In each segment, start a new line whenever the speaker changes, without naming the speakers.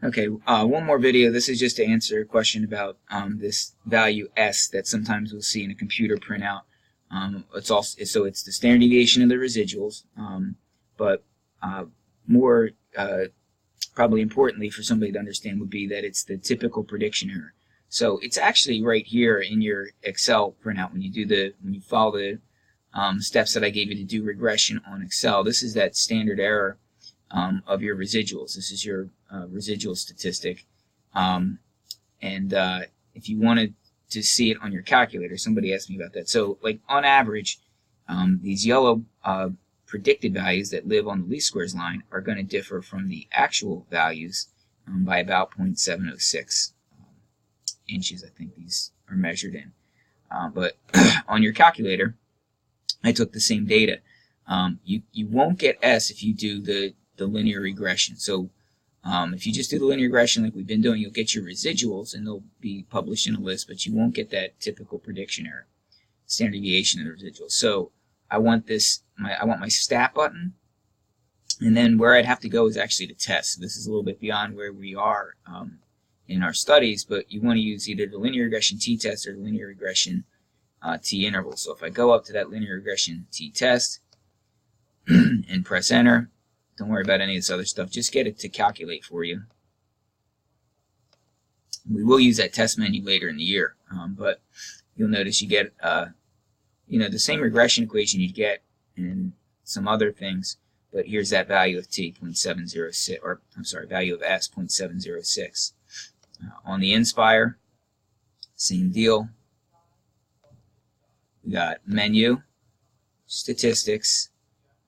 Okay, one more video. This is just to answer a question about this value S that sometimes we'll see in a computer printout. It's also it's the standard deviation of the residuals, but more probably importantly for somebody to understand would be that it's the typical prediction error. So it's actually right here in your Excel printout when you follow the steps that I gave you to do regression on Excel. This is that standard error of your residuals. This is your residual statistic, and if you wanted to see it on your calculator, somebody asked me about that. So, like on average, these yellow predicted values that live on the least squares line are going to differ from the actual values by about 0.706 inches. I think these are measured in. But on your calculator, I took the same data. You won't get S if you do the linear regression. So if you just do the linear regression like we've been doing, you'll get your residuals and they'll be published in a list, but you won't get that typical prediction error, standard deviation of the residuals. So I want my stat button, and then where I'd have to go is actually to test. So this is a little bit beyond where we are in our studies, but you want to use either the linear regression t-test or the linear regression t-interval. So if I go up to that linear regression t-test and press enter, don't worry about any of this other stuff. Just get it to calculate for you. We will use that test menu later in the year, but you'll notice you get the same regression equation you'd get in some other things, but here's that value of t, 0.706, or I'm sorry, value of s, 0.706. On the Inspire, same deal. We got menu, statistics,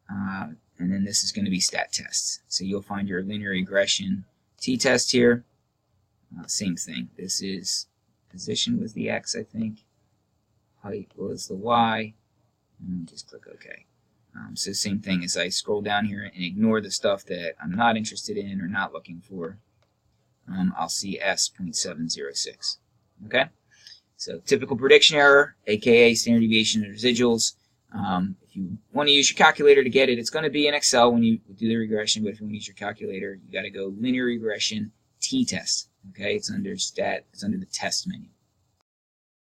and then this is going to be stat tests. So you'll find your linear regression t-test here. Same thing. This is position was the x, I think. Height was the y. And just click OK. So same thing as I scroll down here and ignore the stuff that I'm not interested in or not looking for. I'll see S 0.706. Okay? So typical prediction error, aka standard deviation of residuals. If you want to use your calculator to get it, it's going to be in Excel when you do the regression, but if you want to use your calculator, you got to go linear regression t-test. Okay? It's under stat, it's under the test menu.